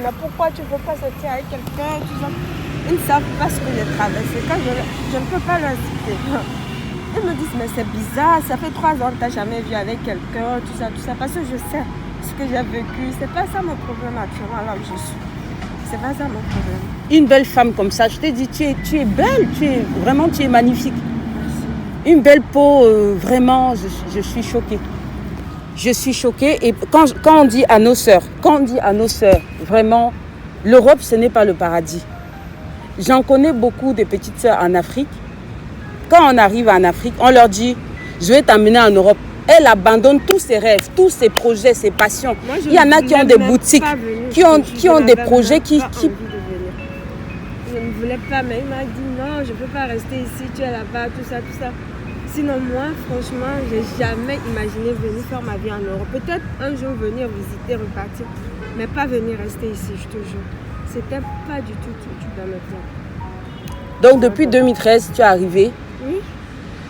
mais pourquoi tu ne veux pas sortir avec quelqu'un, tout ça. Ils ne savent pas ce que j'ai traversé. Quand je ne peux pas leur citer. Ils me disent, mais c'est bizarre, ça fait 3 ans que tu n'as jamais vu avec quelqu'un, tout ça, parce que je sais ce que j'ai vécu. C'est pas ça mon problème actuellement, là où je suis. C'est pas ça mon problème. Une belle femme comme ça, je t'ai dit, tu es belle, tu es magnifique. Merci. Une belle peau, vraiment, je suis choquée. Je suis choquée. Et quand on dit à nos sœurs, vraiment, l'Europe, ce n'est pas le paradis. J'en connais beaucoup de petites sœurs en Afrique. Quand on arrive en Afrique, on leur dit, je vais t'emmener en Europe. Elles abandonnent tous ses rêves, tous ses projets, ses passions. Moi, il y en a qui ont des boutiques, qui ont des projets qui... Je ne voulais pas, mais il m'a dit non, je ne peux pas rester ici, tu es là-bas, tout ça. Sinon, moi, franchement, je n'ai jamais imaginé venir faire ma vie en Europe. Peut-être un jour venir visiter, repartir, mais pas venir rester ici, je te jure. C'était pas du tout dans mes plans. Donc, depuis 2013, tu es arrivée. Oui.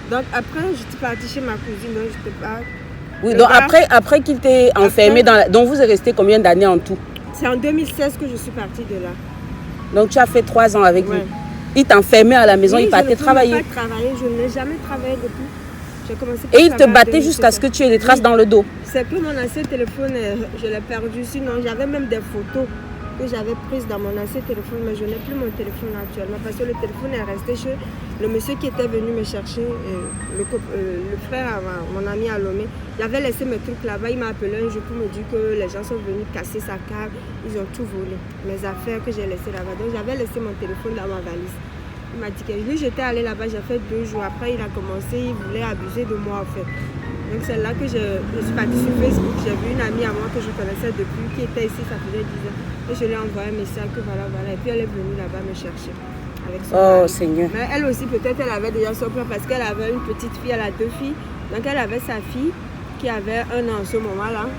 Donc, après, j'étais partie chez ma cousine, donc je n'étais pas... Oui, donc après qu'il t'ait enfermé donc vous êtes resté combien d'années en tout? C'est en 2016 que je suis partie de là. Donc tu as fait 3 ans avec lui. Ouais. Il t'enfermait à la maison, il partait travailler. Je ne pouvais pas travailler, je n'ai jamais travaillé depuis. J'ai commencé Et il te battait jusqu'à ce que tu aies des traces dans le dos. C'est que mon ancien téléphone, je l'ai perdu. Sinon, j'avais même des photos que j'avais prises dans mon ancien téléphone, mais je n'ai plus mon téléphone actuellement parce que le téléphone est resté chez le monsieur qui était venu me chercher, le frère à mon ami à Lomé. Il avait laissé mes trucs là-bas, il m'a appelé un jour pour me dire que les gens sont venus casser sa cave, ils ont tout volé, mes affaires que j'ai laissées là-bas. Donc j'avais laissé mon téléphone dans ma valise. Il m'a dit que lui, j'étais allée là-bas, j'ai fait 2 jours. Après, il a commencé, il voulait abuser de moi en fait. Donc c'est là que je suis partie sur Facebook, j'ai vu une amie à moi que je connaissais depuis, qui était ici, ça faisait 10 ans. Et je lui ai envoyé un message que voilà. Et puis elle est venue là-bas me chercher. Avec son mari. Seigneur. Mais elle aussi, peut-être, elle avait déjà son plan parce qu'elle avait une petite fille, elle a 2 filles. Donc elle avait sa fille qui avait 1 an en ce moment-là,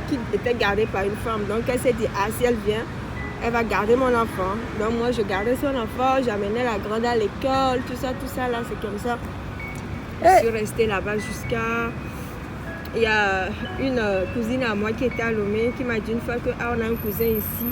qui était gardée par une femme. Donc elle s'est dit, ah si elle vient, elle va garder mon enfant. Donc moi, je gardais son enfant, j'amenais la grande à l'école, tout ça là, c'est comme ça. Je suis restée là-bas jusqu'à... Il y a une cousine à moi qui était à Lomé qui m'a dit une fois qu'on a un cousin ici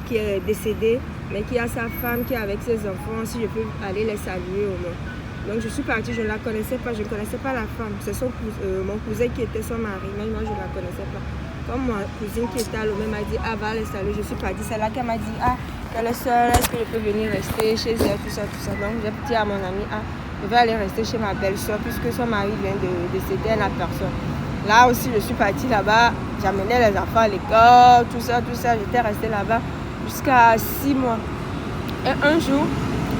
qui est décédé, mais qui a sa femme qui est avec ses enfants, si je peux aller les saluer au moins. Donc je suis partie, je ne la connaissais pas, je ne connaissais pas la femme. C'est mon cousin qui était son mari, mais moi je ne la connaissais pas. Comme ma cousine qui était à Lomé m'a dit, ah va les saluer, je suis partie. C'est là qu'elle m'a dit, ah, qu'elle est seule, est-ce que je peux venir rester chez elle, tout ça. Donc j'ai dit à mon ami, ah, je vais aller rester chez ma belle-soeur puisque son mari vient de décéder, elle n'a personne. Là aussi, je suis partie là-bas, j'amenais les enfants à l'école, tout ça. J'étais restée là-bas jusqu'à 6 mois. Et un jour,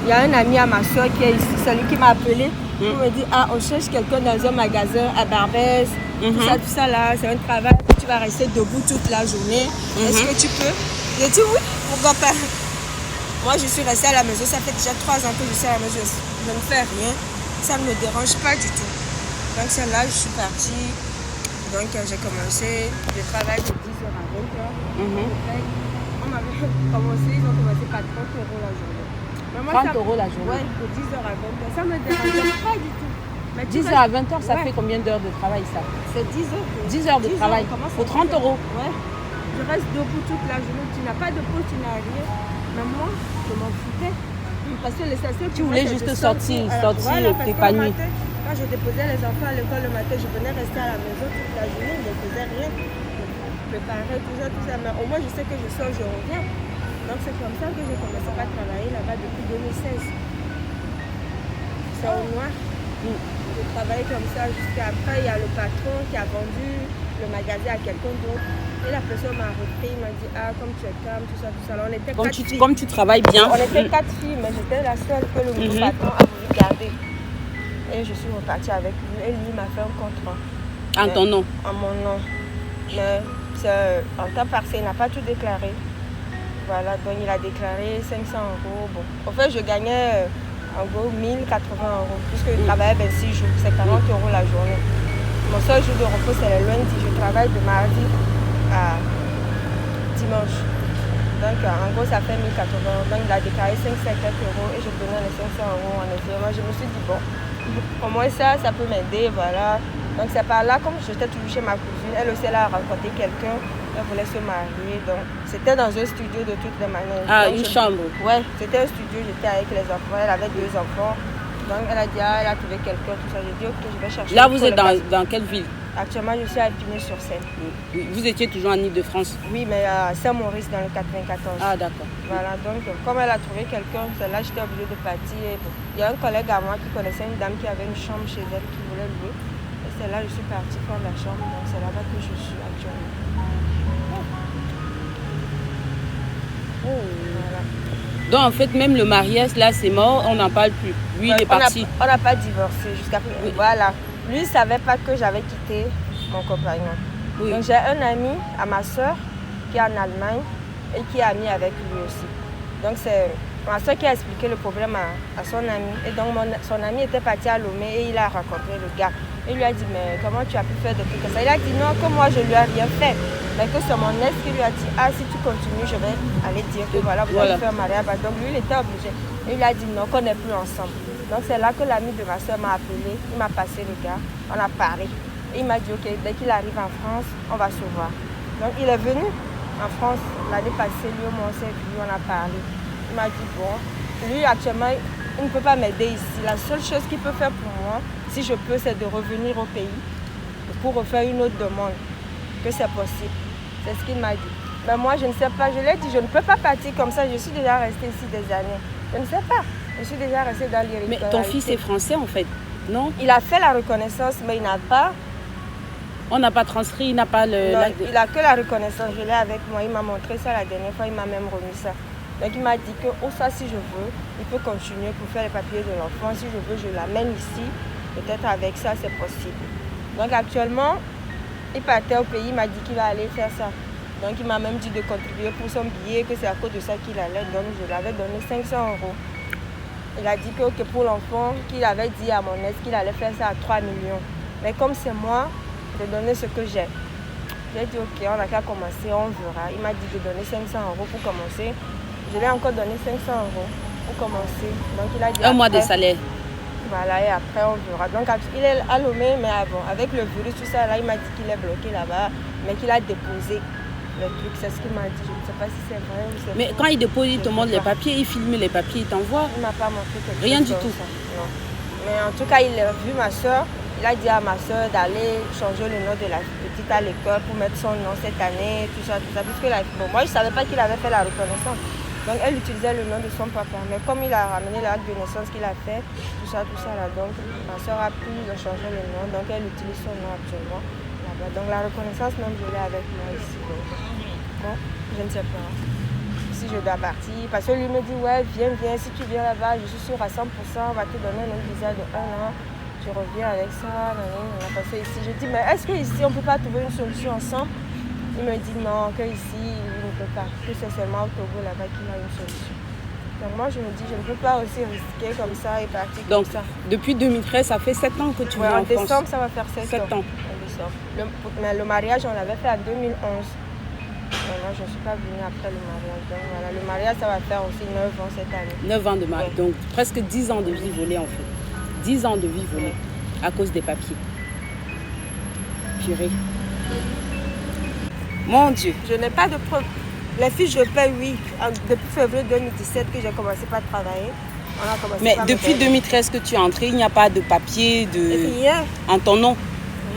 il y a un ami à ma soeur qui est ici, celui qui m'a appelé, pour me dire, ah, on cherche quelqu'un dans un magasin à Barbès, tout ça là, c'est un travail où tu vas rester debout toute la journée. Est-ce que tu peux? J'ai dit oui, pourquoi pas? Moi, je suis restée à la maison, ça fait déjà 3 ans que je suis à la maison, je ne fais rien, ça ne me dérange pas du tout. Donc c'est là que je suis partie. Donc j'ai commencé le travail de 10h à 20h. On m'avait commencé, ils ont commencé par 30 € la journée. Mais moi, 30 € la journée? Oui, de 10h à 20h. Ça ne me dérange pas du tout. 10h à 20h, ça fait combien d'heures de travail ça? C'est 10 heures. 10 heures de travail pour 30 €? Ouais. Je reste debout toute la journée. Tu n'as pas de pause, tu n'as rien. Mais moi, je m'en foutais. Parce que les stations... Tu voulais juste sortir, t'épanouir. Quand je déposais les enfants à l'école le matin, je venais rester à la maison toute la journée, je ne faisais rien. Je préparais tout ça. Mais au moins, je sais que je sors, je reviens. Donc, c'est comme ça que j'ai commencé à travailler là-bas depuis 2016. C'est au noir. Je travaillais comme ça jusqu'à après. Il y a le patron qui a vendu le magasin à quelqu'un d'autre. Et la personne m'a repris, il m'a dit, ah, comme tu es calme, tout ça. Alors, on était 4 filles. Comme tu travailles bien. On était 4 filles, mais j'étais la seule que le nouveau patron a voulu garder. Et je suis repartie avec lui. Et lui m'a fait un contrat. En ton nom? En mon nom. Mais en temps partiel, il n'a pas tout déclaré. Voilà, donc il a déclaré 500 €. Bon. En fait, je gagnais en gros 1080 €. Puisque je travaillais 26 jours, c'est 40 € la journée. Mon seul jour de repos, c'est le lundi. Je travaille de mardi à dimanche. Donc en gros, ça fait 1080 €. Donc il a déclaré 550 € et je donnais les 500 € en effet. Moi, je me suis dit, bon, au moins ça peut m'aider, voilà. Donc c'est par là, comme j'étais toujours chez ma cousine, elle aussi elle a rencontré quelqu'un Elle voulait se marier. Donc, c'était dans un studio de toutes les manières. Ah, donc, une chambre. Ouais, c'était un studio, j'étais avec les enfants. Elle avait 2 enfants. Donc, elle a dit, elle a trouvé quelqu'un, tout ça. J'ai dit, ok, je vais chercher. Là, vous êtes dans quelle ville? Actuellement, je suis à Épinay-sur-Seine. Vous étiez toujours en Ile-de-France? Oui, mais à Saint-Maurice, dans le 94. Ah, d'accord. Voilà, donc, comme elle a trouvé quelqu'un, c'est là que j'étais obligée de partir. Il y a un collègue à moi qui connaissait une dame qui avait une chambre chez elle qui voulait louer. Et c'est là que je suis partie prendre la chambre. Donc, c'est là-bas que je suis actuellement. Voilà. Donc, en fait, même le mariage, là, c'est mort, on n'en parle plus. Lui, il est parti. On n'a pas divorcé jusqu'à présent. Oui. Voilà. Lui, il ne savait pas que j'avais quitté mon compagnon. Oui. Donc, j'ai un ami à ma soeur qui est en Allemagne et qui est ami avec lui aussi. Donc, c'est ma soeur qui a expliqué le problème à son ami. Et donc, son ami était parti à Lomé et il a rencontré le gars. Il lui a dit, mais comment tu as pu faire des trucs comme ça? Il a dit, non, que moi, je ne lui ai rien fait. Mais que c'est mon ex qui lui a dit, ah, si tu continues, je vais aller dire que voilà, vous allez faire mariage. Donc, lui, il était obligé. Et il a dit, non, qu'on n'est plus ensemble. Donc, c'est là que l'ami de ma soeur m'a appelé. Il m'a passé le gars. On a parlé. Et il m'a dit, ok, dès qu'il arrive en France, on va se voir. Donc, il est venu en France l'année passée. Lui, au moins, on s'est vu, on a parlé. Il m'a dit, bon, lui, actuellement, il ne peut pas m'aider ici. La seule chose qu'il peut faire pour moi, si je peux, c'est de revenir au pays pour refaire une autre demande, que c'est possible. C'est ce qu'il m'a dit. Mais moi, je ne sais pas. Je lui ai dit, je ne peux pas partir comme ça. Je suis déjà restée ici des années. Je ne sais pas. Je suis déjà restée dans l'irrégularité. Mais ton fils est français, en fait, non? Il a fait la reconnaissance, mais il n'a pas... On n'a pas transcrit, il n'a pas le... Non, il n'a que la reconnaissance. Je l'ai avec moi. Il m'a montré ça la dernière fois. Il m'a même remis ça. Donc, il m'a dit que, ça, si je veux, il peut continuer pour faire les papiers de l'enfant. Si je veux, je l'amène ici. Peut-être avec ça, c'est possible. Donc, actuellement, il partait au pays. Il m'a dit qu'il va aller faire ça. Donc, il m'a même dit de contribuer pour son billet, que c'est à cause de ça qu'il allait. Donc, je lui avais donné 500 €. Il a dit que pour l'enfant, qu'il avait dit à mon ex qu'il allait faire ça à 3 millions. Mais comme c'est moi, je vais donner ce que j'ai. J'ai dit, ok, on n'a qu'à commencer, on verra. Il m'a dit de donner 500 € pour commencer. Je lui ai encore donné 500 € pour commencer. Donc, il a dit... Un mois de salaire. Voilà, et après, on verra. Donc, il est à Lomé, mais avant, avec le virus, tout ça, là, il m'a dit qu'il est bloqué là-bas, mais qu'il a déposé le truc. C'est ce qu'il m'a dit. Je ne sais pas si c'est vrai ou c'est Mais faux. quand il dépose, il te montre les papiers, il filme les papiers, il t'envoie. Il ne m'a pas montré quelque chose. Rien du tout. Ça. Non. Mais en tout cas, il a vu ma soeur. Il a dit à ma soeur d'aller changer le nom de la petite à l'école pour mettre son nom cette année, tout ça, tout ça. Puisque moi, je ne savais pas qu'il avait fait la reconnaissance. Donc, elle utilisait le nom de son papa. Mais comme il a ramené l'acte de naissance qu'il a fait, tout ça là, donc ma soeur a pu changer le nom. Donc, elle utilise son nom actuellement là-bas. Donc, la reconnaissance, même, je l'ai avec moi ici. Donc, bon, je ne sais pas si je dois partir. Parce que lui me dit, ouais, viens, si tu viens là-bas, je suis sûre à 100%, on va te donner un visa de 1 an. Je reviens avec ça, on a passé ici. Je dis, mais est-ce qu'ici, on ne peut pas trouver une solution ensemble? Il me dit non, qu'ici, il ne peut pas. Que c'est seulement au Togo là-bas qu'il a une solution. Donc moi, je me dis, je ne peux pas aussi risquer comme ça et partir donc, comme ça. Depuis 2013, ça fait 7 ans que tu vis en France. En décembre, ça va faire 7 ans. En décembre. Mais le mariage, on l'avait fait en 2011. Moi, je ne suis pas venue après le mariage. Donc voilà, le mariage, ça va faire aussi 9 ans cette année. 9 ans de mariage, donc presque 10 ans de vie volée en fait. 10 ans de vie volée à cause des papiers. Purée. Mon Dieu. Je n'ai pas de preuves. Les fiches de paie, oui. Depuis février 2017 que j'ai commencé par travailler. On a commencé. Mais depuis 2013 que tu es entrée, il n'y a pas de papier Rien. En ton nom.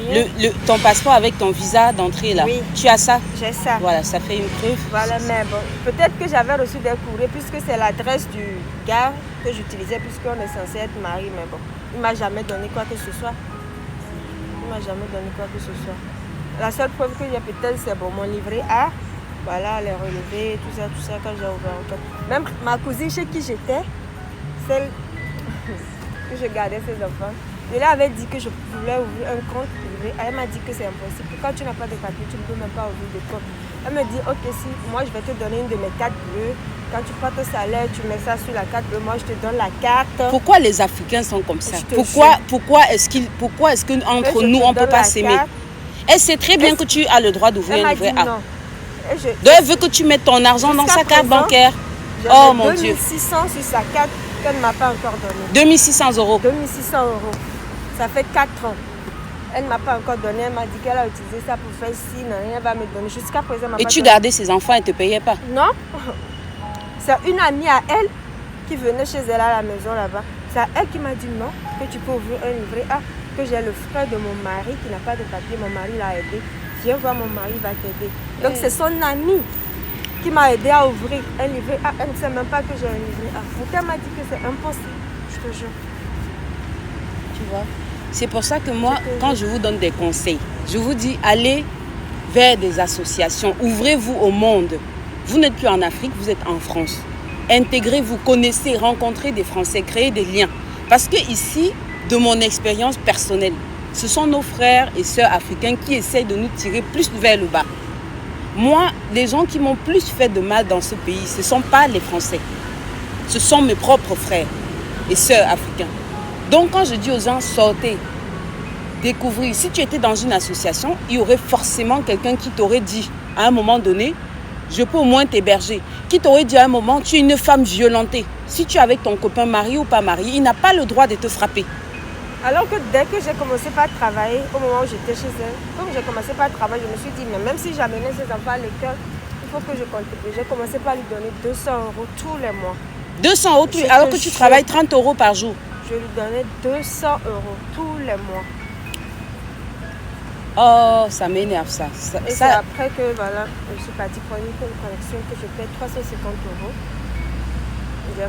Rien. Ton passeport avec ton visa d'entrée là. Oui. Tu as ça? J'ai ça. Voilà, ça fait une preuve. Voilà, mais bon, peut-être que j'avais reçu des courriers puisque c'est l'adresse du gars que j'utilisais puisqu'on est censé être mariés, mais bon, il ne m'a jamais donné quoi que ce soit. Il ne m'a jamais donné quoi que ce soit. La seule preuve que j'ai peut-être, c'est bon, mon livret A. Voilà, les relevés, tout ça, quand j'ai ouvert un compte. Même ma cousine chez qui j'étais, celle que je gardais ses enfants, je lui avais dit que je voulais ouvrir un compte privé. Elle m'a dit que c'est impossible. Quand tu n'as pas de papier, tu ne peux même pas ouvrir de compte. Elle me dit, ok, si moi je vais te donner une de mes cartes bleues. Quand tu prends ton salaire, tu mets ça sur la carte bleue. Moi, je te donne la carte. Pourquoi les Africains sont comme ça? Pourquoi est-ce qu'entre nous, on ne peut pas s'aimer? Elle sait très bien que tu as le droit d'ouvrir un livret A. Donc, elle veut que tu mettes ton argent dans sa carte bancaire. Oh mon Dieu. 2600 sur sa carte qu'elle ne m'a pas encore donné. 2600 €. 2600 €. Ça fait 4 ans. Elle ne m'a pas encore donné. Elle m'a dit qu'elle a utilisé ça pour faire ci. Elle va me donner. Jusqu'à présent, elle m'a Et pas tu donné. gardais ses enfants, elle ne te payait pas? Non. C'est une amie à elle qui venait chez elle à la maison là-bas. C'est à elle qui m'a dit non, que tu peux ouvrir un livret A. Que j'ai le frère de mon mari qui n'a pas de papier. Mon mari l'a aidé. Viens voir mon mari, il va t'aider. Donc c'est son amie qui m'a aidé à ouvrir un livret A. Elle ne sait même pas que j'ai un livret A. Donc elle m'a dit que c'est impossible. Je te jure. Tu vois? C'est pour ça que moi, quand je vous donne des conseils, je vous dis allez vers des associations, ouvrez-vous au monde. Vous n'êtes plus en Afrique, vous êtes en France. Intégrez-vous, connaissez, rencontrez des Français, créez des liens. Parce que ici, de mon expérience personnelle, ce sont nos frères et sœurs africains qui essayent de nous tirer plus vers le bas. Moi, les gens qui m'ont plus fait de mal dans ce pays, ce ne sont pas les Français. Ce sont mes propres frères et sœurs africains. Donc quand je dis aux gens, sortez, découvrez. Si tu étais dans une association, il y aurait forcément quelqu'un qui t'aurait dit, à un moment donné, je peux au moins t'héberger. Qui t'aurait dit à un moment, tu es une femme violentée. Si tu es avec ton copain marié ou pas marié, il n'a pas le droit de te frapper. Alors que dès que j'ai commencé par travailler, au moment où j'étais chez elle, comme j'ai commencé par travailler, je me suis dit, mais même si j'amenais ces enfants à l'école, il faut que je contribue. J'ai commencé par lui donner 200 € tous les mois. 200 € alors que tu travailles 30 € par jour. Je lui donnais 200 € tous les mois. Oh, ça m'énerve ça. Et c'est après que voilà, je suis partie prendre une connexion que je paie 350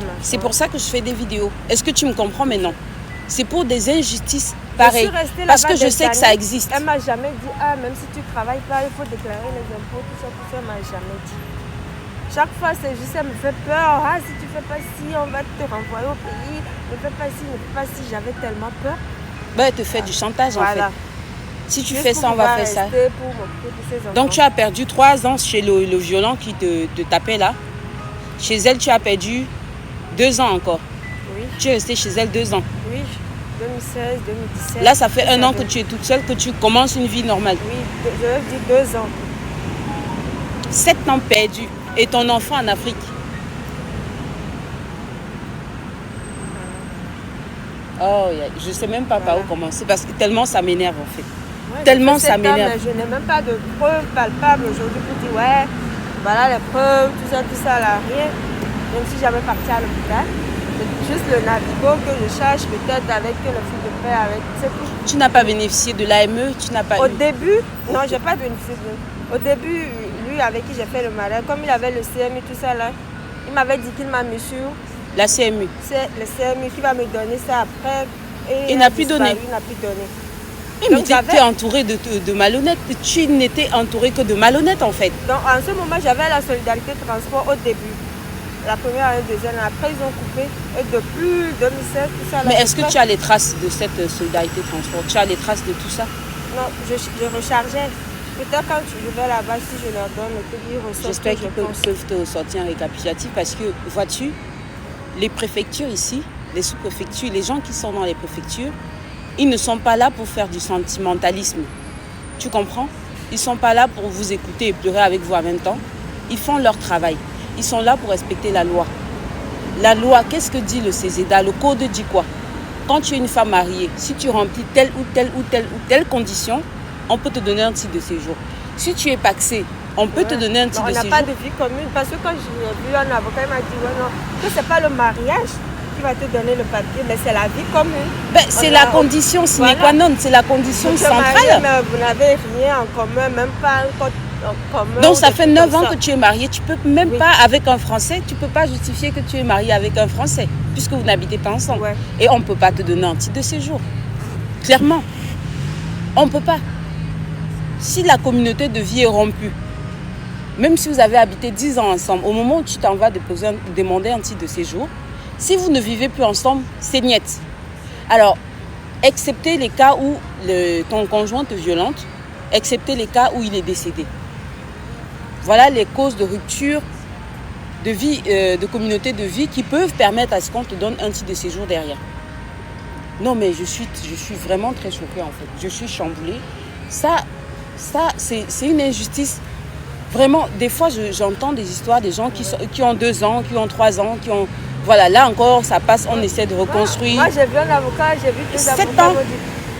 €. C'est pour ça que je fais des vidéos. Est-ce que tu me comprends maintenant? C'est pour des injustices pareilles. Parce que je sais que ça existe. Elle ne m'a jamais dit, même si tu ne travailles pas, il faut déclarer les impôts, tout ça, elle ne m'a jamais dit. Chaque fois, c'est juste, elle me fait peur. Si tu ne fais pas ci, on va te renvoyer au pays. Ne fais pas ci, ne fais pas ci. J'avais tellement peur. Elle te fait du chantage en fait. Si tu fais ça, on va faire ça. Pour donc tu as perdu 3 ans chez le violent qui te tapait là. Chez elle, tu as perdu 2 ans encore. Oui. Tu es restée chez elle 2 ans. Oui, 2016, 2017. Là, ça fait 1 an que tu es toute seule, que tu commences une vie normale. Oui, je veux dire 2 ans. 7 ans perdus. Et ton enfant en Afrique. Oh, je ne sais même pas par où commencer parce que tellement ça m'énerve en fait. Ouais, tellement ça m'énerve. Je n'ai même pas de preuves palpables aujourd'hui pour dire ouais, voilà les preuves, tout ça, là, rien. Je ne suis jamais partie à l'hôpital. C'est juste le Navigo que je cherche peut-être avec le fil de paix, avec c'est tout. Tu n'as pas bénéficié de l'AME, tu n'as pas Au début, non, j'ai pas bénéficié Au début, lui avec qui j'ai fait le malin, comme il avait le CMU, tout ça là, il m'avait dit qu'il m'a mis sur la CMU. C'est le CMU qui va me donner ça après. Et il n'a plus donné. Il n'a plus donné. Mais tu étais entourée de malhonnêtes. Tu n'étais entourée que de malhonnêtes en fait. Donc en ce moment, j'avais la solidarité transport au début. La première année, deuxième année. Après, ils ont coupé. Et depuis 2016, tout ça. Mais est-ce que tu as les traces de cette solidarité transport? Tu as les traces de tout ça? Non, je rechargeais. Peut-être quand je vais là-bas, si je leur donne, ils ressortent. J'espère qu'ils peuvent te sortir un récapitulatif parce que, vois-tu, les préfectures ici, les sous-préfectures, les gens qui sont dans les préfectures, ils ne sont pas là pour faire du sentimentalisme. Tu comprends? Ils ne sont pas là pour vous écouter et pleurer avec vous en même temps. Ils font leur travail. Ils sont là pour respecter la loi. La loi, qu'est-ce que dit le CESEDA? Le code dit quoi? Quand tu es une femme mariée, si tu remplis telle ou telle condition, on peut te donner un titre de séjour. Si tu es paxé, on peut te donner un titre de séjour. On n'a pas de vie commune. Parce que quand j'ai vu un avocat, il m'a dit non, que ce n'est pas le mariage qui va te donner le papier, mais c'est la vie commune. C'est la condition sine qua non, c'est la condition centrale. Marié, mais vous n'avez rien en commun, même pas un code en commun. Donc ça fait 9 ans que tu es marié. Tu peux même pas, avec un Français, tu ne peux pas justifier que tu es marié avec un Français, puisque vous n'habitez pas ensemble. Ouais. Et on ne peut pas te donner un titre de séjour. Clairement. On ne peut pas. Si la communauté de vie est rompue, même si vous avez habité 10 ans ensemble, au moment où tu t'en vas demander un titre de séjour, si vous ne vivez plus ensemble, c'est niet. Alors, excepté les cas où ton conjoint te violente, excepté les cas où il est décédé. Voilà les causes de rupture de vie, de communauté de vie qui peuvent permettre à ce qu'on te donne un titre de séjour derrière. Non, mais je suis vraiment très choquée en fait. Je suis chamboulée. Ça c'est une injustice. Vraiment, des fois, j'entends des histoires des gens qui ont 2 ans, qui ont 3 ans, qui ont... Voilà, là encore, ça passe, on essaie de reconstruire. Moi, j'ai vu un avocat, j'ai vu 2 avocats.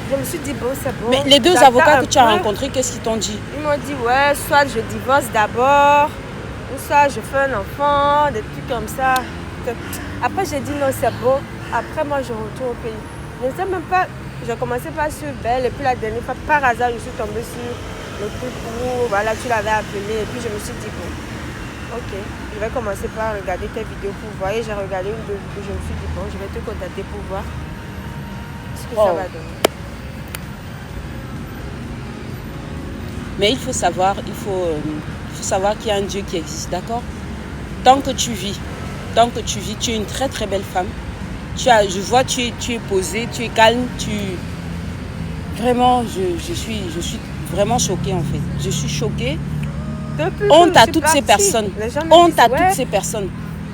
Je me suis dit, bon, c'est bon. Mais les deux J'attends avocats un que tu as peu. rencontrés, qu'est-ce qu'ils t'ont dit? Ils m'ont dit, ouais, soit je divorce d'abord, ou soit je fais un enfant, des trucs comme ça. Après, j'ai dit, non, c'est bon. Après, moi, je retourne au pays. Je ne sais même pas, j'ai commencé par sur Belle, et puis la dernière fois, par hasard, je suis tombée sur le truc où, voilà, tu l'avais appelé, et puis je me suis dit, bon, ok, je vais commencer par regarder tes vidéos pour voir. Et j'ai regardé une deux vidéos, je me suis dit, bon, je vais te contacter pour voir ce que ça va donner. Mais il faut savoir qu'il y a un Dieu qui existe, d'accord? Tant que tu vis, tu es une très très belle femme. Je vois, tu es posée, tu es calme, Vraiment, je suis vraiment choquée en fait. Je suis choquée. Honte à toutes ces personnes. Honte à toutes ces personnes.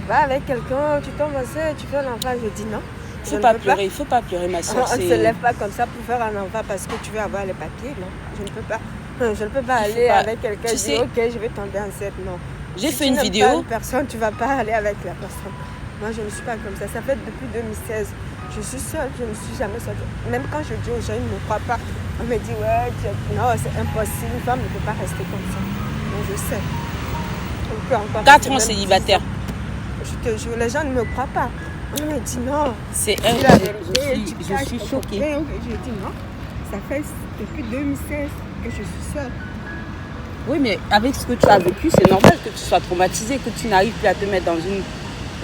Va avec quelqu'un, tu tombes enceinte, tu fais un enfant. Je dis non. Il ne faut pas pleurer, ma soeur. On ne se lève pas comme ça pour faire un enfant parce que tu veux avoir les papiers. Non, je ne peux pas. Je ne peux pas aller avec quelqu'un et dire ok, je vais tomber enceinte. Non. J'ai fait une vidéo. Pas une personne, tu ne vas pas aller avec la personne. Moi, je ne suis pas comme ça. Ça fait depuis 2016. Je suis seule, je ne suis jamais sortie. Même quand je dis aux gens, ils ne me croient pas. On me dit, ouais, non, c'est impossible. Une femme ne peut pas rester comme ça. Mais je sais. 4 ans célibataire. Je te jure, les gens ne me croient pas. On me dit non. C'est la vérité. Je suis choquée. Je dis non. Ça fait depuis 2016 que je suis seule. Oui, mais avec ce que tu as vécu, c'est normal que tu sois traumatisée, que tu n'arrives plus à te mettre dans une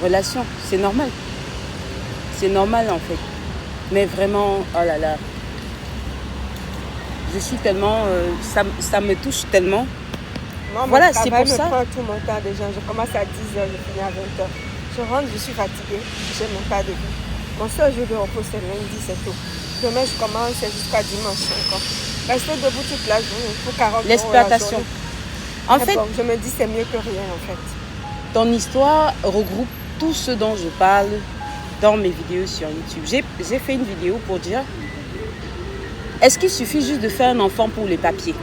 relation. C'est normal. C'est normal en fait. Mais vraiment, oh là là. Je suis tellement... ça me touche tellement. Moi, voilà, c'est pour ça. Je prends tout mon temps déjà. Je commence à 10h, je finis à 20h. Je rentre, je suis fatiguée. Je n'ai même pas de vie. Mon seul jour de repos, c'est lundi, c'est tout. Demain, je commence jusqu'à dimanche encore. Rester debout toute la journée pour 40 euros. L'exploitation. En fait, bon, je me dis c'est mieux que rien en fait. Ton histoire regroupe tout ce dont je parle dans mes vidéos sur YouTube. J'ai fait une vidéo pour dire est-ce qu'il suffit juste de faire un enfant pour les papiers?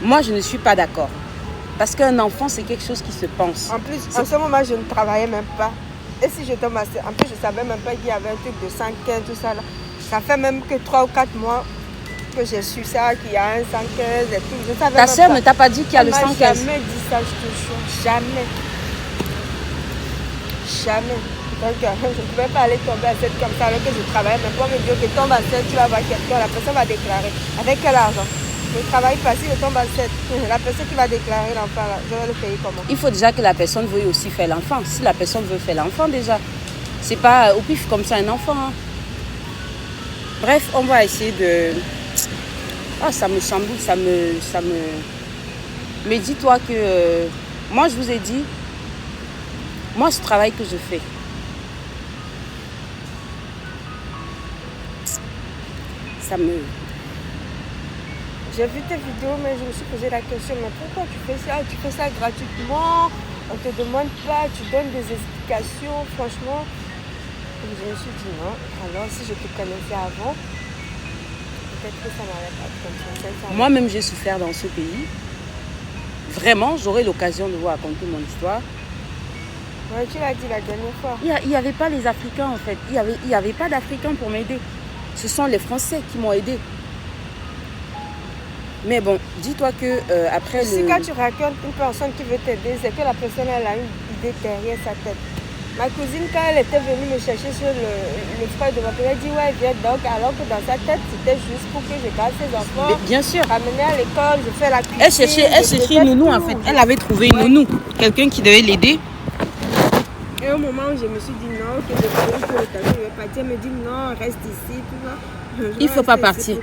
Moi, je ne suis pas d'accord. Parce qu'un enfant, c'est quelque chose qui se pense. En plus, en ce moment, je ne travaillais même pas. Et si je tombe enceinte, en plus, je ne savais même pas qu'il y avait un truc de 115, tout ça là. Ça fait même que 3 ou 4 mois que j'ai su ça, qu'il y a un 115 et tout. Je savais Ta soeur ne t'a pas dit qu'il y a le 115? Elle m'a jamais dit ça, je te jure. Jamais. Jamais. Donc, je ne pouvais pas aller tomber enceinte comme ça alors que je travaillais. Mais pour me dire que tombe enceinte, tu vas voir quelqu'un, la personne va déclarer. Avec quel argent? Je ne travaille pas, si je tombe enceinte, la personne qui va déclarer l'enfant, je vais le payer comment? Il faut déjà que la personne veuille aussi faire l'enfant. Si la personne veut faire l'enfant déjà, c'est pas au pif comme ça un enfant. Hein. Bref, on va essayer de... Ah, ça me chamboule, ça me... Mais dis-toi que... moi, je vous ai dit, moi, ce travail que je fais, ça me... J'ai vu tes vidéos, mais je me suis posé la question, mais pourquoi tu fais ça? Tu fais ça gratuitement, on ne te demande pas, tu donnes des explications, franchement. Et je me suis dit non, alors si je te connaissais avant, peut-être que ça n'allait pas comme ça. Moi-même, j'ai souffert dans ce pays. Vraiment, j'aurai l'occasion de vous raconter mon histoire. Ouais, tu l'as dit la dernière fois. Il n'y avait pas les Africains en fait. Il y avait pas d'Africains pour m'aider. Ce sont les Français qui m'ont aidé. Mais bon, dis-toi que après si quand tu racontes une personne qui veut t'aider, c'est que la personne elle a une idée derrière sa tête. Ma cousine, quand elle était venue me chercher sur le frère de ma fille, elle dit ouais, viens donc, alors que dans sa tête, c'était juste pour que je garde ses enfants. Mais bien sûr. Ramener à l'école, je fais la cuisine. Elle cherchait une nounou en fait. Elle avait trouvé une nounou, quelqu'un qui devait l'aider. Et au moment où je me suis dit non, que je vais partir, elle me dit non, reste ici, tu vois. Il ne faut pas partir.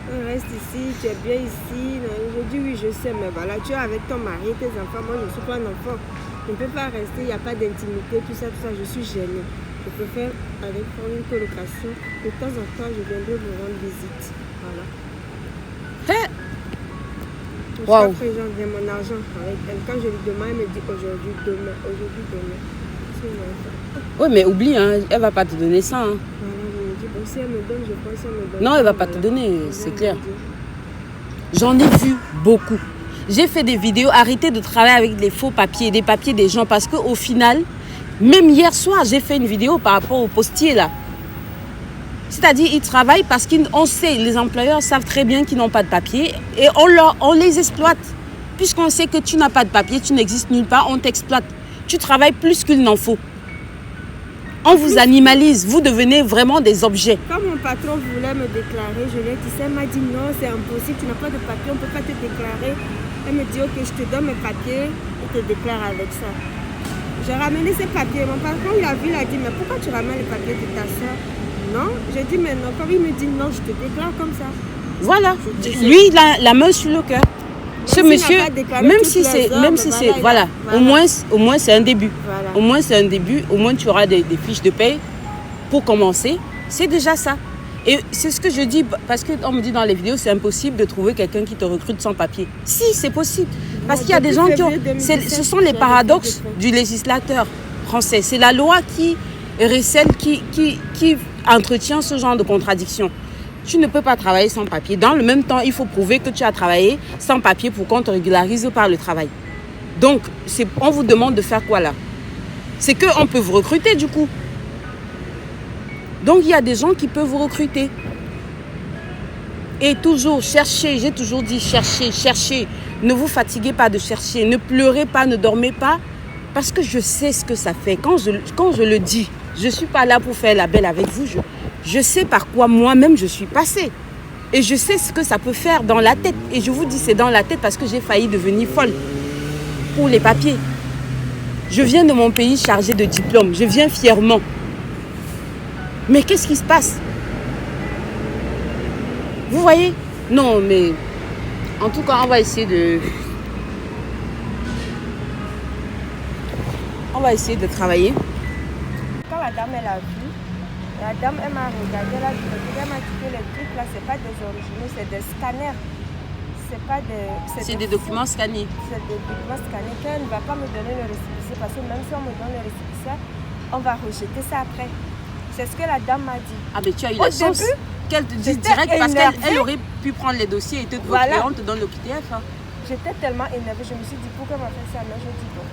Reste ici, tu es bien ici. Je dis oui, je sais, mais voilà, tu es avec ton mari, tes enfants. Moi, je ne suis pas un enfant. Je ne peux pas rester, il n'y a pas d'intimité, tout ça. Je suis gênée. Je préfère aller prendre une colocation. De temps en temps, je viendrai vous rendre visite. Voilà. Je suis pas que j'en viens mon argent avec elle. Quand je lui demande, elle me dit aujourd'hui, demain. Aujourd'hui, demain. Oui, mais oublie, hein, elle ne va pas te donner ça. Hein. Voilà, je me dis, bon, si elle me donne, je pense qu'elle me donne. Non, elle ne va pas te donner, c'est clair. J'en ai vu beaucoup. J'ai fait des vidéos, arrêtez de travailler avec des faux papiers, des papiers des gens, parce qu'au final, même hier soir, j'ai fait une vidéo par rapport au postier là. C'est-à-dire, ils travaillent parce qu'on sait, les employeurs savent très bien qu'ils n'ont pas de papier et on les exploite. Puisqu'on sait que tu n'as pas de papier, tu n'existes nulle part, on t'exploite. Tu travailles plus qu'il n'en faut. On vous animalise, vous devenez vraiment des objets. Quand mon patron voulait me déclarer, je lui ai dit, elle m'a dit non, c'est impossible, tu n'as pas de papier, on ne peut pas te déclarer. Elle me dit, ok, je te donne mes papiers et te déclare avec ça. J'ai ramené ces papiers. Mon patron, il a vu, il a dit, mais pourquoi tu ramènes les papiers de ta soeur? Non, j'ai dit, mais non. Quand il me dit non, je te déclare comme ça. Voilà, lui, il a la main sur le cœur. Ce monsieur, même si c'est, voilà, au moins c'est un début. Voilà. Au moins c'est un début, au moins tu auras des fiches de paie pour commencer. C'est déjà ça. Et c'est ce que je dis, parce qu'on me dit dans les vidéos, c'est impossible de trouver quelqu'un qui te recrute sans papier. Si, c'est possible. Parce qu'il y a des gens qui ont... Ce sont les paradoxes du législateur français. C'est la loi qui recèle, qui entretient ce genre de contradiction. Tu ne peux pas travailler sans papier. Dans le même temps, il faut prouver que tu as travaillé sans papier pour qu'on te régularise par le travail. Donc, on vous demande de faire quoi là? C'est qu'on peut vous recruter du coup. Donc, il y a des gens qui peuvent vous recruter. Et toujours chercher, j'ai toujours dit chercher, chercher. Ne vous fatiguez pas de chercher. Ne pleurez pas, ne dormez pas. Parce que je sais ce que ça fait. Quand je le dis, je ne suis pas là pour faire la belle avec vous. Je sais par quoi moi-même je suis passée. Et je sais ce que ça peut faire dans la tête. Et je vous dis, c'est dans la tête parce que j'ai failli devenir folle pour les papiers. Je viens de mon pays chargé de diplômes. Je viens fièrement. Mais qu'est-ce qui se passe? Vous voyez? Non, mais en tout cas, on va essayer de travailler. Quand la dame, elle a vu, la dame, elle m'a regardé, elle m'a dit que les trucs là, c'est pas des originaux, c'est des scanners. C'est des documents scannés. C'est des documents scannés qu'elle ne va pas me donner le récépissé parce que même si on me donne le récépissé, on va rejeter ça après. C'est ce que la dame m'a dit. Ah, mais tu as eu la chance qu'elle te dise direct parce qu'elle aurait pu prendre les dossiers et te on te donne le QTF. Hein. J'étais tellement énervée, je me suis dit pourquoi elle m'a fait ça. Mais je dis bon,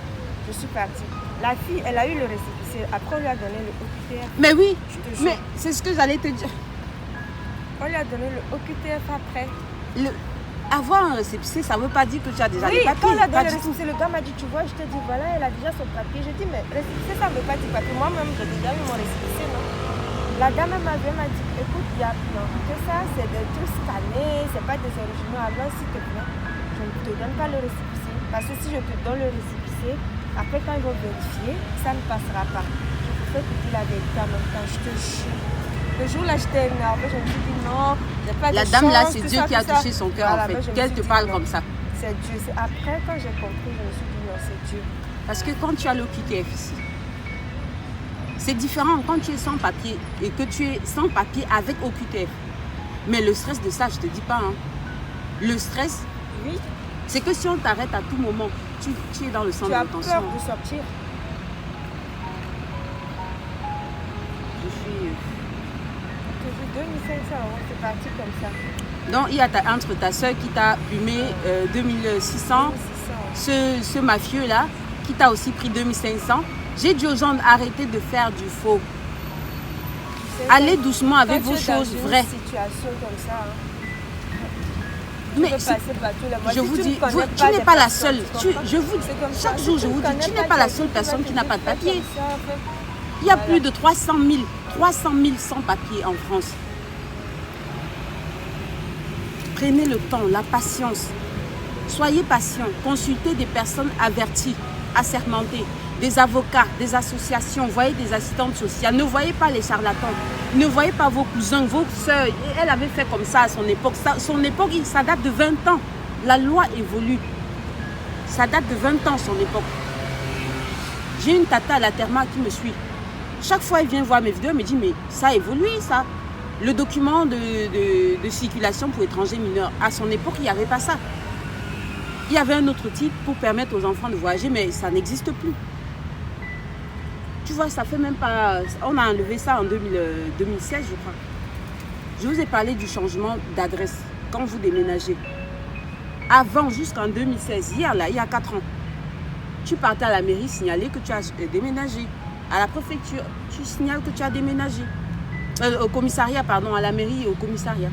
je suis partie. La fille, elle a eu le récépissé. Après, on lui a donné le OQTF. Mais oui, mais c'est ce que j'allais te dire. On lui a donné le OQTF après. Avoir un récépissé, ça ne veut pas dire que tu as déjà Oui, des papiers. quand on a donné le récépissé, le gars m'a dit, tu vois, je te dis, voilà, elle a déjà son papier. Je dis, mais récépissé, ça ne veut pas dire papier. Moi-même, j'ai déjà eu mon récépissé, non? La dame m'a dit, écoute, il y a que ça, c'est des trucs scannés, c'est pas des originaux. Alors, s'il te plaît, je ne te donne pas le récépissé. Parce que si je te donne le récépissé, après, quand ils vont vérifier, ça ne passera pas. Je te fais te dire la vérité en même temps, je te jure. Le jour-là, j'étais énervée, je me suis dit non, il n'y a pas de chance. La dame là, c'est Dieu qui a touché son cœur en fait. Qu'elle te parle comme ça. C'est Dieu. Après, quand j'ai compris, je me suis dit non, c'est Dieu. Parce que quand tu as le QTF ici, c'est différent quand tu es sans papier et que tu es sans papier avec OQTF. Mais le stress de ça, je ne te dis pas. Hein. Le stress, oui, c'est que si on t'arrête à tout moment, tu es dans le centre de tension. Tu as peur de sortir. Je suis... 2500 €, c'est parti comme ça. Donc, il y a entre ta soeur qui t'a plumé 2600, ce mafieux-là qui t'a aussi pris 2500. J'ai dit aux gens d'arrêter de faire du faux. Allez doucement avec vos choses vraies. Situation comme ça, hein. Mais je vous dis, tu n'es pas la seule. Chaque jour, je vous dis, tu n'es pas la seule personne qui n'a pas de papier. Il y a plus de 300 000 sans papier en France. Prenez le temps, la patience. Soyez patient. Consultez des personnes averties, assermentées, des avocats, des associations. Voyez des assistantes sociales. Ne voyez pas les charlatans. Ne voyez pas vos cousins, vos soeurs. Elle avait fait comme ça à son époque. Son époque, ça date de 20 ans. La loi évolue. Ça date de 20 ans, son époque. J'ai une tata à la Terma qui me suit. Chaque fois, elle vient voir mes vidéos, elle me dit, mais ça a évolué, ça. Le document de circulation pour étrangers mineurs, à son époque, il n'y avait pas ça. Il y avait un autre titre pour permettre aux enfants de voyager, mais ça n'existe plus. Tu vois, ça fait même pas... On a enlevé ça en 2016, je crois. Je vous ai parlé du changement d'adresse quand vous déménagez. Avant, jusqu'en 2016, hier, là, il y a 4 ans, tu partais à la mairie signaler que tu as déménagé. À la préfecture, tu signales que tu as déménagé. Au commissariat, pardon, à la mairie et au commissariat.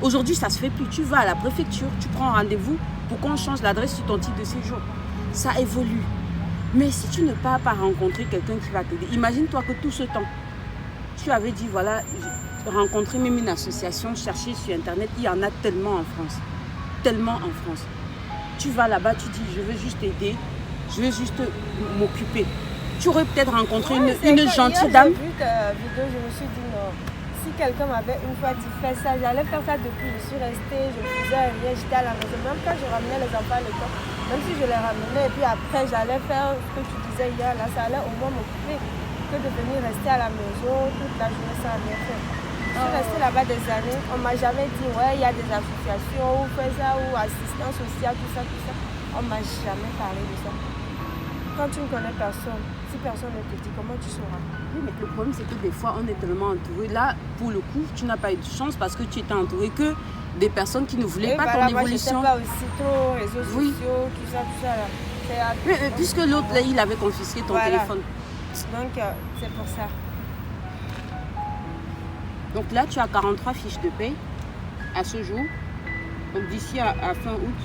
Aujourd'hui, ça se fait plus. Tu vas à la préfecture, tu prends rendez-vous pour qu'on change l'adresse sur ton titre de séjour. Ça évolue. Mais si tu ne pars pas rencontrer quelqu'un qui va t'aider, imagine-toi que tout ce temps, tu avais dit, voilà, rencontrer même une association, chercher sur Internet, il y en a tellement en France. Tellement en France. Tu vas là-bas, tu dis, je veux juste aider, je veux juste m'occuper. Tu aurais peut-être rencontré une gentille dame. J'ai vu ta vidéo, je me suis dit, non. Si quelqu'un m'avait une fois dit fais ça, j'allais faire ça depuis, je suis restée, je faisais rien, j'étais à la maison. Même quand je ramenais les enfants à l'école, même si je les ramenais, et puis après j'allais faire ce que tu disais hier, là, ça allait au moins m'occuper que de venir rester à la maison toute la journée sans rien faire. Je suis restée là-bas des années, on m'a jamais dit, ouais, il y a des associations, ou fais ça, ou assistance sociale, tout ça, tout ça. On m'a jamais parlé de ça. Quand tu ne connais personne, si personne ne te dit, comment tu sauras? Oui, mais le problème, c'est que des fois, on est tellement entouré. Là, pour le coup, tu n'as pas eu de chance parce que tu étais entouré que des personnes qui ne voulaient pas ton évolution. Moi, je n'étais pas aussi trop réseaux sociaux, tout ça, là. Mais puisque l'autre, là, il avait confisqué ton téléphone. Donc, c'est pour ça. Donc là, tu as 43 fiches de paie à ce jour. Donc d'ici à fin août,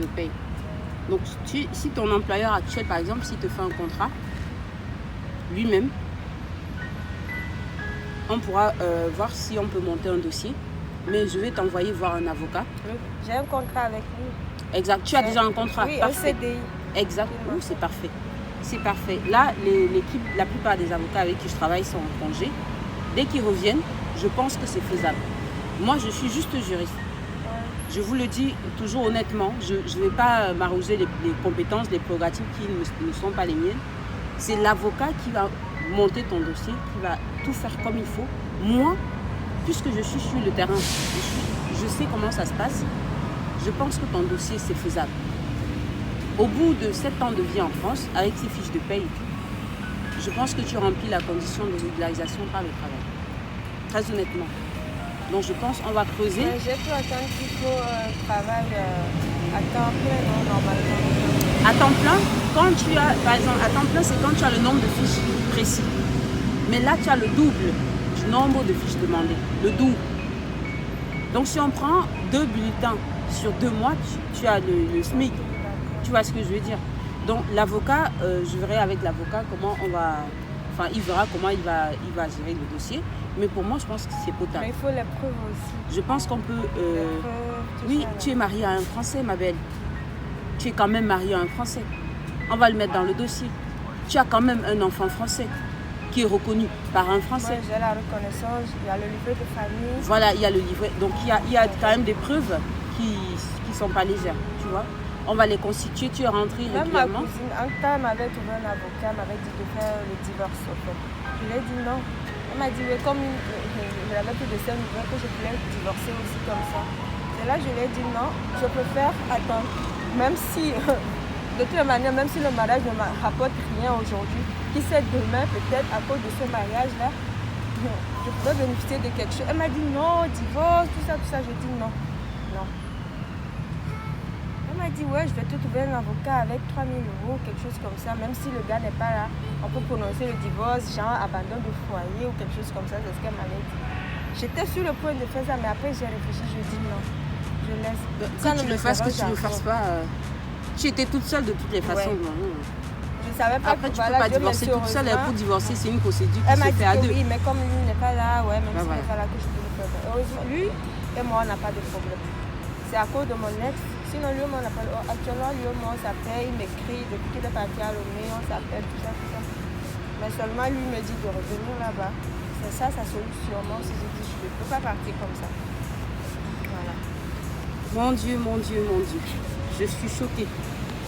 de paie. Donc si ton employeur actuel, par exemple, s'il te fait un contrat, lui-même, on pourra voir si on peut monter un dossier. Mais je vais t'envoyer voir un avocat. Oui, j'ai un contrat avec lui. Exact. Tu as déjà un contrat? Oui, parfait. un CDI. Exact. Oui, c'est parfait. C'est parfait. Là, l'équipe, la plupart des avocats avec qui je travaille sont en congé. Dès qu'ils reviennent, je pense que c'est faisable. Moi, je suis juste juriste. Je vous le dis toujours honnêtement, je ne vais pas m'arroger les compétences, les prérogatives qui ne sont pas les miennes. C'est l'avocat qui va monter ton dossier, qui va tout faire comme il faut. Moi, puisque je suis sur le terrain, je sais comment ça se passe, je pense que ton dossier, c'est faisable. Au bout de 7 ans de vie en France, avec ces fiches de paye, je pense que tu remplis la condition de régularisation par le travail. Très honnêtement. Donc je pense qu'on va creuser. J'ai pu attendre qu'il faut travail à temps plein, non, normalement. À temps plein, quand tu as, par exemple, à temps plein, c'est quand tu as le nombre de fiches précis. Mais là, tu as le double du nombre de fiches demandées. Le double. Donc si on prend 2 bulletins sur 2 mois, tu as le SMIC. Tu vois ce que je veux dire? Donc l'avocat, je verrai avec l'avocat comment on va... Enfin, il verra comment il va gérer le dossier. Mais pour moi, je pense que c'est potable. Mais il faut les preuves aussi. Je pense qu'on peut... preuves, oui, ça, tu es mariée à un Français, ma belle. Tu es quand même mariée à un Français. On va le mettre dans le dossier. Tu as quand même un enfant français qui est reconnu par un Français. Moi, j'ai la reconnaissance, il y a le livret de famille. Voilà, il y a le livret. Donc, il y a quand même des preuves qui ne sont pas légères, tu vois. On va les constituer, tu es rentrée régulièrement. Même ma cousine, un temps, m'avait trouvé un avocat, m'avait dit de faire le divorce. En fait. Je lui ai dit non. Elle m'a dit, mais comme je n'avais plus de ces nouvelles, que je voulais divorcer aussi comme ça. Et là, je lui ai dit non, je préfère attendre. Même si, de toute manière, même si le mariage ne me rapporte rien aujourd'hui, qui sait demain, peut-être à cause de ce mariage-là, je pourrais bénéficier de quelque chose. Elle m'a dit non, divorce, tout ça, tout ça. Je dis non, non. Elle m'a dit, ouais, je vais te trouver un avocat avec 3 000 €, quelque chose comme ça. Même si le gars n'est pas là, on peut prononcer le divorce, genre abandon de foyer ou quelque chose comme ça. C'est ce qu'elle m'avait dit. J'étais sur le point de faire ça, mais après j'ai réfléchi, je dis non. Je laisse. Que tu le fasses, que tu ne le fasses pas. Tu étais toute seule de toutes les façons. Ouais. Je ne savais pas. Après, tu ne peux pas divorcer toute seule. Et pour divorcer, c'est une procédure qui elle se fait à deux. Oui, mais comme lui n'est pas là, ouais, même s'il n'est pas là, que je peux le faire. Heureusement, lui et moi, on n'a pas de problème. C'est à cause de mon ex. Sinon, lui, on n'a pas. Actuellement, lui, moi, on s'appelle, il m'écrit depuis qu'il est parti à Lomé, on s'appelle, tout ça, tout ça. Mais seulement, lui me dit de revenir là-bas. C'est ça sa solution. Moi aussi, je dis, je ne peux pas partir comme ça. Voilà. Mon Dieu, mon Dieu, mon Dieu. Je suis choquée.